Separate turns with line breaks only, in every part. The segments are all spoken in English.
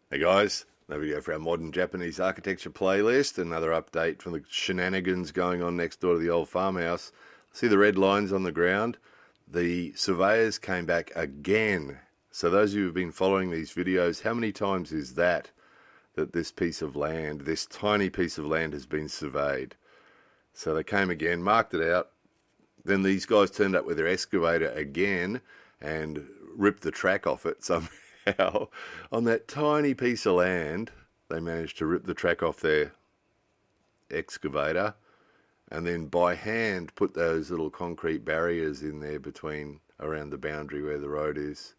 Hey guys, another video for our modern Japanese architecture playlist. Another update from the shenanigans going on next door to the old farmhouse. See the red lines on the ground? The surveyors came back again. So those of you who have been following these videos, how many times is that this piece of land, this tiny piece of land has been surveyed? So they came again, marked it out. Then these guys turned up with their excavator again and ripped the track off it somehow. On that tiny piece of land, they managed to rip the track off their excavator and then by hand put those little concrete barriers in there around the boundary where the road is.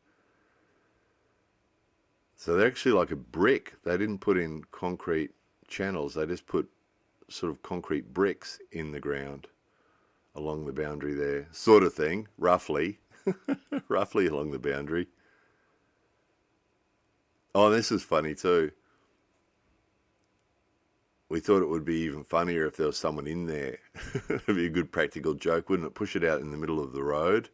So they're actually like a brick. They didn't put in concrete channels, they just put sort of concrete bricks in the ground along the boundary there, sort of thing, roughly, roughly along the boundary. Oh, this is funny too. We thought it would be even funnier if there was someone in there. It'd be a good practical joke, wouldn't it? Push it out in the middle of the road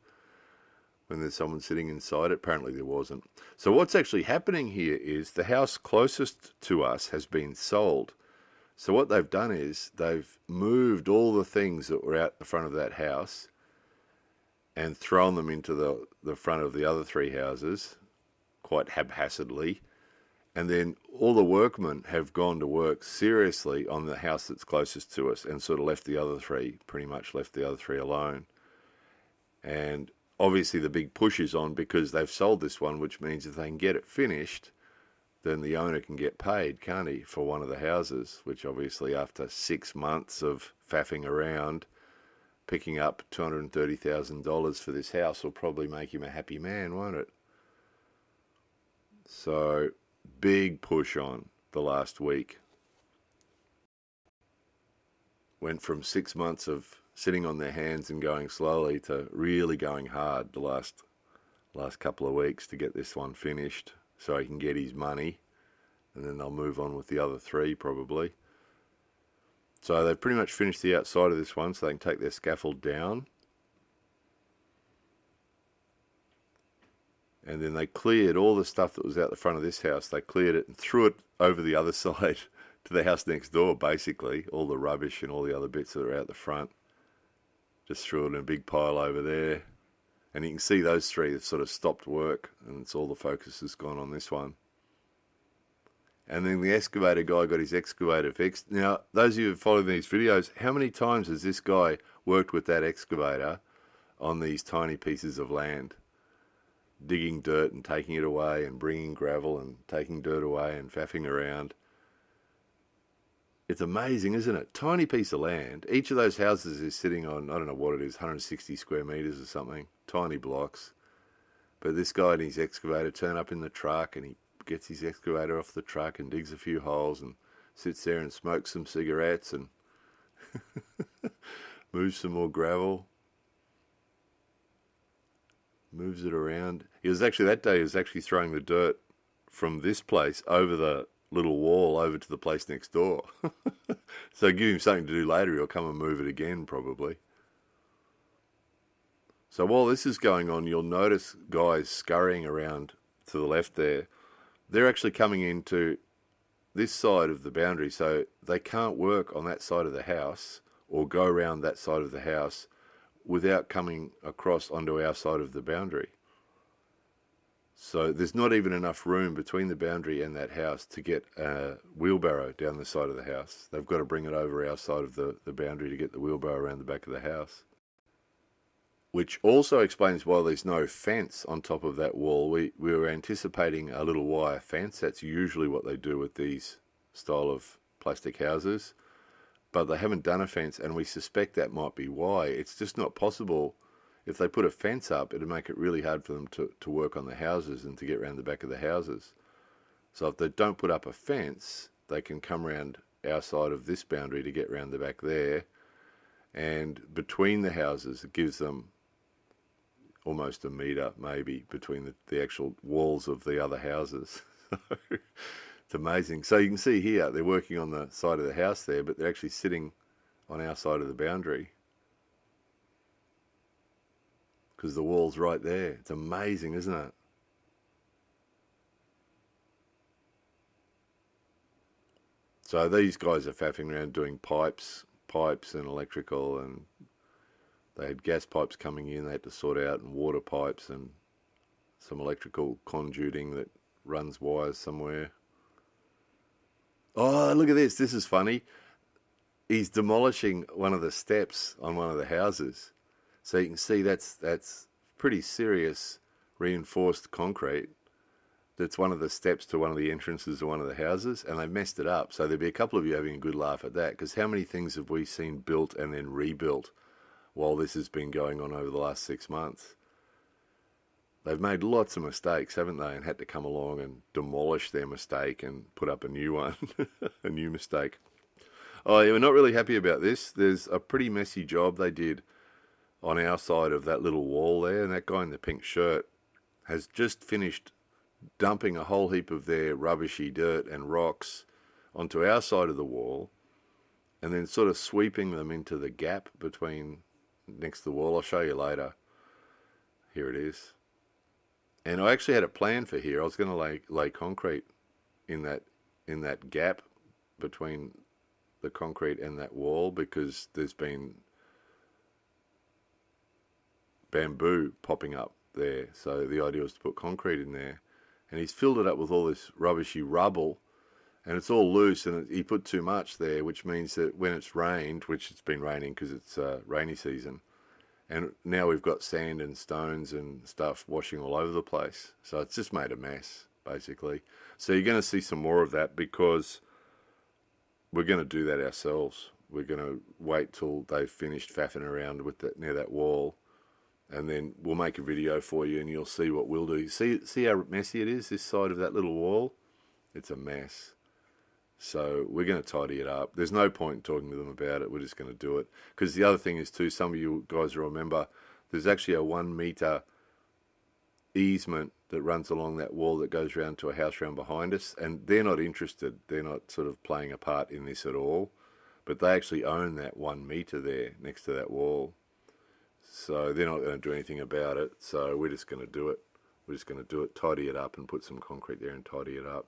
when there's someone sitting inside it. Apparently there wasn't. So what's actually happening here is the house closest to us has been sold. So what they've done is they've moved all the things that were out the front of that house and thrown them into the front of the other three houses quite haphazardly. And then all the workmen have gone to work seriously on the house that's closest to us and sort of pretty much left the other three alone. And obviously the big push is on because they've sold this one, which means if they can get it finished, then the owner can get paid, can't he, for one of the houses, which obviously after 6 months of faffing around, picking up $230,000 for this house will probably make him a happy man, won't it? So, big push on the last week. Went from 6 months of sitting on their hands and going slowly to really going hard the last couple of weeks to get this one finished so he can get his money, and then they'll move on with the other three probably. So they've pretty much finished the outside of this one so they can take their scaffold down. And then they cleared all the stuff that was out the front of this house. They cleared it and threw it over the other side to the house next door, basically. All the rubbish and all the other bits that are out the front. Just threw it in a big pile over there. And you can see those three have sort of stopped work, and it's all the focus has gone on this one. And then the excavator guy got his excavator fixed. Now, those of you who follow these videos, how many times has this guy worked with that excavator on these tiny pieces of land? Digging dirt and taking it away and bringing gravel and taking dirt away and faffing around. It's amazing, isn't it? Tiny piece of land. Each of those houses is sitting on, I don't know what it is, 160 square meters or something. Tiny blocks. But this guy and his excavator turn up in the truck and he gets his excavator off the truck and digs a few holes and sits there and smokes some cigarettes and moves some more gravel. Moves it around. That day he was actually throwing the dirt from this place over the little wall over to the place next door. So give him something to do later, he'll come and move it again probably. So while this is going on, you'll notice guys scurrying around to the left there. They're actually coming into this side of the boundary, so they can't work on that side of the house or go around that side of the house without coming across onto our side of the boundary. So there's not even enough room between the boundary and that house to get a wheelbarrow down the side of the house. They've got to bring it over our side of the boundary to get the wheelbarrow around the back of the house. Which also explains why there's no fence on top of that wall. We were anticipating a little wire fence. That's usually what they do with these style of plastic houses. But they haven't done a fence, and we suspect that might be why. It's just not possible. If they put a fence up, it'd make it really hard for them to work on the houses and to get around the back of the houses. So if they don't put up a fence, they can come around our side of this boundary to get around the back there. And between the houses, it gives them almost a metre, maybe, between the actual walls of the other houses. It's amazing. So you can see here, they're working on the side of the house there, but they're actually sitting on our side of the boundary because the wall's right there. It's amazing, isn't it? So these guys are faffing around doing pipes and electrical, and they had gas pipes coming in they had to sort out, and water pipes and some electrical conduiting that runs wires somewhere. Oh, look at this. This is funny. He's demolishing one of the steps on one of the houses. So you can see that's pretty serious reinforced concrete. That's one of the steps to one of the entrances of one of the houses, and they messed it up. So there'll be a couple of you having a good laugh at that, because how many things have we seen built and then rebuilt while this has been going on over the last 6 months? They've made lots of mistakes, haven't they, and had to come along and demolish their mistake and put up a new one, a new mistake. Oh, yeah, we're not really happy about this. There's a pretty messy job they did on our side of that little wall there, and that guy in the pink shirt has just finished dumping a whole heap of their rubbishy dirt and rocks onto our side of the wall, and then sort of sweeping them into the gap between next to the wall. I'll show you later. Here it is. And I actually had a plan for here. I was going to lay concrete in that gap between the concrete and that wall, because there's been bamboo popping up there. So the idea was to put concrete in there. And he's filled it up with all this rubbishy rubble, and it's all loose, and he put too much there, which means that when it's rained, which it's been raining because it's rainy season, and now we've got sand and stones and stuff washing all over the place. So it's just made a mess, basically. So you're going to see some more of that, because we're going to do that ourselves. We're going to wait till they've finished faffing around with near that wall, and then we'll make a video for you, and you'll see what we'll do. See how messy it is, this side of that little wall? It's a mess. So we're going to tidy it up. There's no point in talking to them about it. We're just going to do it. Because the other thing is too, some of you guys will remember, there's actually a 1 metre easement that runs along that wall that goes around to a house around behind us, and they're not interested. They're not sort of playing a part in this at all. But they actually own that 1 metre there next to that wall. So they're not going to do anything about it. So we're just going to do it. We're just going to do it, tidy it up, and put some concrete there and tidy it up.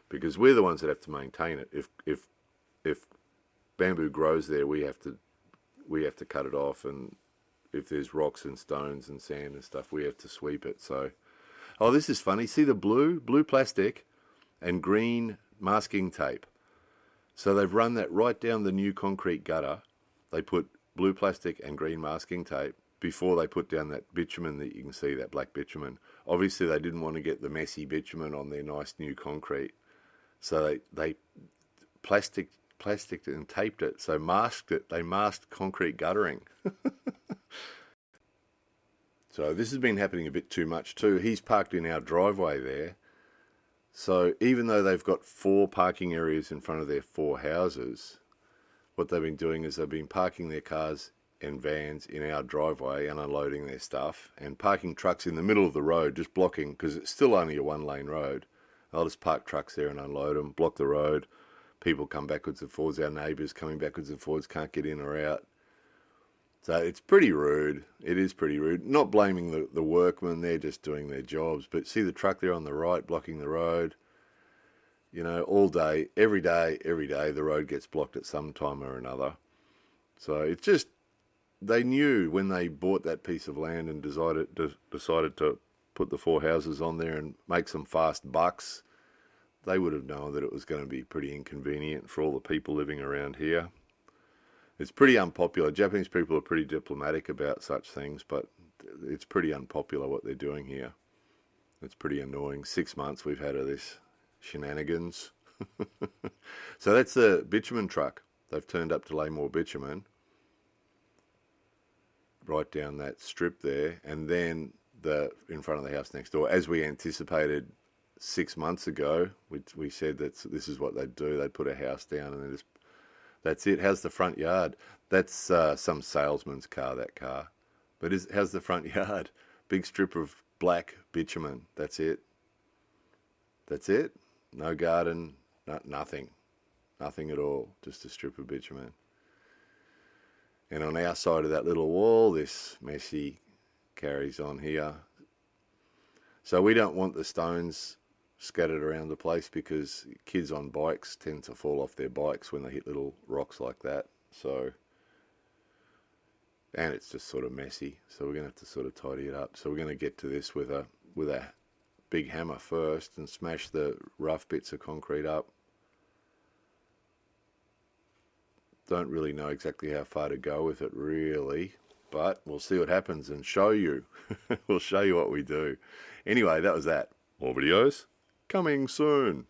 Because we're the ones that have to maintain it. If bamboo grows there, we have to cut it off, and if there's rocks and stones and sand and stuff, we have to sweep it. So, oh, this is funny. See the blue plastic and green masking tape. So they've run that right down the new concrete gutter. They put blue plastic and green masking tape before they put down that bitumen that you can see, that black bitumen. Obviously, they didn't want to get the messy bitumen on their nice new concrete. So they plasticked and taped it, so masked it. They masked concrete guttering. So this has been happening a bit too much too. He's parked in our driveway there. So even though they've got 4 parking areas in front of their 4 houses, what they've been doing is they've been parking their cars and vans in our driveway and unloading their stuff, and parking trucks in the middle of the road, just blocking, because it's still only a 1-lane road. They'll just park trucks there and unload them, block the road. People come backwards and forwards. Our neighbours coming backwards and forwards can't get in or out. So it's pretty rude. It is pretty rude. Not blaming the workmen. They're just doing their jobs. But see the truck there on the right blocking the road? You know, all day, every day, the road gets blocked at some time or another. So it's just, they knew when they bought that piece of land and decided to put the 4 houses on there and make some fast bucks, they would have known that it was going to be pretty inconvenient for all the people living around here. It's pretty unpopular. Japanese people are pretty diplomatic about such things, but it's pretty unpopular what they're doing here. It's pretty annoying. 6 months we've had of this shenanigans. So that's the bitumen truck. They've turned up to lay more bitumen right down that strip there, and then in front of the house next door, as we anticipated 6 months ago. We said that this is what they'd do. They'd put a house down and then that's it. How's the front yard? That's some salesman's car, that car. But how's the front yard? Big strip of black bitumen. That's it. That's it. No garden, nothing. Nothing at all. Just a strip of bitumen. And on our side of that little wall, this messy carries on here. So we don't want the stones scattered around the place because kids on bikes tend to fall off their bikes when they hit little rocks like that. So, and it's just sort of messy. So we're going to have to sort of tidy it up. So we're going to get to this with a big hammer first and smash the rough bits of concrete up. Don't really know exactly how far to go with it really, but we'll see what happens and show you. We'll show you what we do. Anyway, that was that. More videos coming soon.